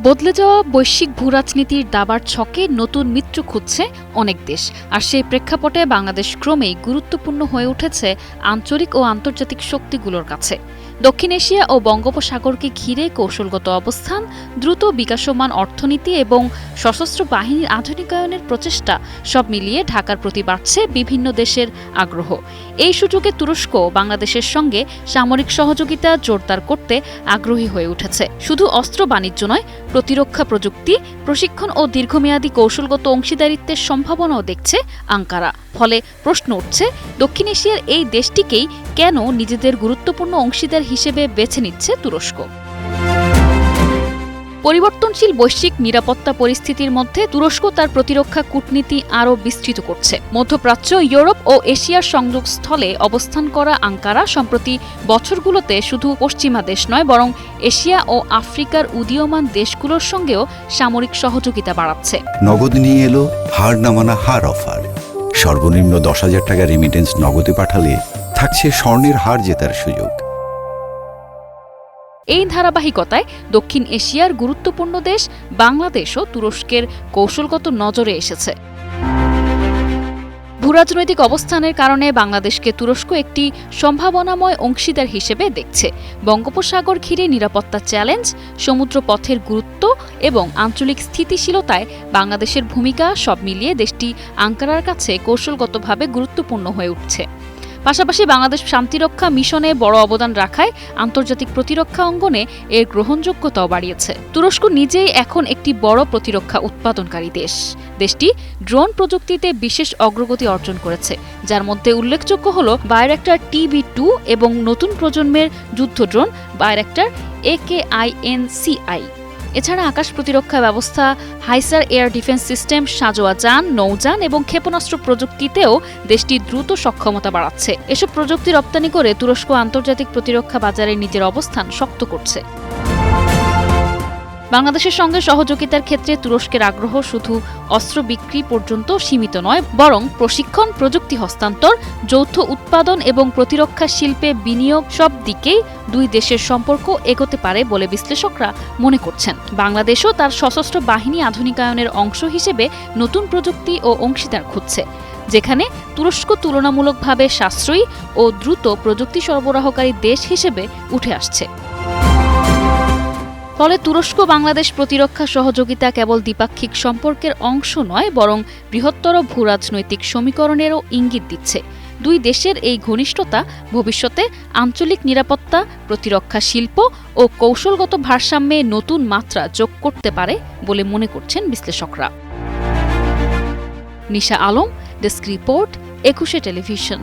বদলে যাওয়া বৈশ্বিক ভূরাজনীতির দাবার ছকে নতুন মিত্র খুঁজছে অনেক দেশ, আর সেই প্রেক্ষাপটে বাংলাদেশ ক্রমেই গুরুত্বপূর্ণ হয়ে উঠেছে আঞ্চলিক ও আন্তর্জাতিক শক্তিগুলোর কাছে। দক্ষিণ এশিয়া ও বঙ্গোপসাগরকে ঘিরে কৌশলগত অবস্থান, দ্রুত বিকাশমান অর্থনীতি এবং সশস্ত্র বাহিনীর আধুনিকায়নের প্রচেষ্টা সব মিলিয়ে ঢাকার প্রতি বাড়ছে বিভিন্ন দেশের আগ্রহ। এই সুযোগে তুরস্ক বাংলাদেশের সঙ্গে সামরিক সহযোগিতা জোরদার করতে আগ্রহী হয়ে উঠেছে। শুধু অস্ত্র বাণিজ্য নয়, প্রতিরক্ষা প্রযুক্তি, প্রশিক্ষণ ও দীর্ঘমেয়াদী কৌশলগত অংশীদারিত্বের সম্ভাবনাও দেখছে আঙ্কারা। ফলে প্রশ্ন উঠছে, দক্ষিণ এশিয়ার এই দেশটিকেই কেন নিজেদের গুরুত্বপূর্ণ অংশীদার হিসেবে বেছে নিচ্ছে তুরস্ক? পরিবর্তনশীল বৈশ্বিক নিরাপত্তা পরিস্থিতির মধ্যে তুরস্ক তার প্রতিরক্ষা কূটনীতি আরও বিস্তৃত করছে। মধ্যপ্রাচ্য, ইউরোপ ও এশিয়ার সংযোগস্থলে অবস্থান করা আঙ্কারা সম্প্রতি বছরগুলোতে শুধু পশ্চিমা দেশ নয়, বরং এশিয়া ও আফ্রিকার উদীয়মান দেশগুলোর সঙ্গেও সামরিক সহযোগিতা বাড়াচ্ছে। নগদ নিয়ে এলো হার না মানা হার অফার। সর্বনিম্ন 10,000 টাকা রেমিটেন্স নগদে পাঠালে থাকছে স্বর্ণের হার জেতার সুযোগ। এই ধারাবাহিকতায় দক্ষিণ এশিয়ার গুরুত্বপূর্ণ দেশ বাংলাদেশও তুরস্কের কৌশলগত নজরে এসেছে। ভূরাজনৈতিক অবস্থানের কারণে বাংলাদেশকে তুরস্ক একটি সম্ভাবনাময় অংশীদার হিসেবে দেখছে। বঙ্গোপসাগর ঘিরে নিরাপত্তা চ্যালেঞ্জ, সমুদ্র পথের গুরুত্ব এবং আঞ্চলিক স্থিতিশীলতায় বাংলাদেশের ভূমিকা সব মিলিয়ে দেশটি আঙ্কারার কাছে কৌশলগতভাবে গুরুত্বপূর্ণ হয়ে উঠছে। পাশাপাশি বাংলাদেশ শান্তিরক্ষা মিশনে বড় অবদান রাখায় আন্তর্জাতিক প্রতিরক্ষা অঙ্গনে এর গ্রহণযোগ্যতাও বাড়িয়েছে। তুরস্ক নিজেই এখন একটি বড় প্রতিরক্ষা উৎপাদনকারী দেশ। দেশটি ড্রোন প্রযুক্তিতে বিশেষ অগ্রগতি অর্জন করেছে, যার মধ্যে উল্লেখযোগ্য হল বায়রাক্টার TB2 এবং নতুন প্রজন্মের যুদ্ধ ড্রোন বায়রাক্টার AKINCI। এছাড়া আকাশ প্রতিরক্ষা ব্যবস্থা, হাইসার এয়ার ডিফেন্স সিস্টেম, সাঁজোয়া যান, নৌযান এবং ক্ষেপণাস্ত্র প্রযুক্তিতেও দেশটি দ্রুত সক্ষমতা বাড়াচ্ছে। এসব প্রযুক্তি রপ্তানি করে তুরস্ক আন্তর্জাতিক প্রতিরক্ষা বাজারে নিজের অবস্থান শক্ত করছে। বাংলাদেশের সঙ্গে সহযোগিতার ক্ষেত্রে তুরস্কের আগ্রহ শুধু অস্ত্র বিক্রি পর্যন্ত সীমিত নয়, বরং প্রশিক্ষণ, প্রযুক্তি হস্তান্তর, যৌথ উৎপাদন এবং প্রতিরক্ষা শিল্পে বিনিয়োগ সব দিকেই দুই দেশের সম্পর্ক এগোতে পারে বলে বিশ্লেষকরা মনে করছেন। বাংলাদেশও তার সশস্ত্র বাহিনী আধুনিকায়নের অংশ হিসেবে নতুন প্রযুক্তি ও অংশীদার খুঁজছে, যেখানে তুরস্ক তুলনামূলকভাবে সাশ্রয়ী ও দ্রুত প্রযুক্তি সরবরাহকারী দেশ হিসেবে উঠে আসছে। ফলে তুরস্ক বাংলাদেশ প্রতিরক্ষা সহযোগিতা কেবল দ্বিপাক্ষিক সম্পর্কের অংশ নয়, বরং বৃহত্তর ভূরাজনৈতিক সমীকরণেরও ইঙ্গিত দিচ্ছে। দুই দেশের এই ঘনিষ্ঠতা ভবিষ্যতে আঞ্চলিক নিরাপত্তা, প্রতিরক্ষা শিল্প ও কৌশলগত ভারসাম্যে নতুন মাত্রা যোগ করতে পারে বলে মনে করছেন বিশ্লেষকরা। নিশা আলম, ডেস্ক রিপোর্ট, 21 টেলিভিশন।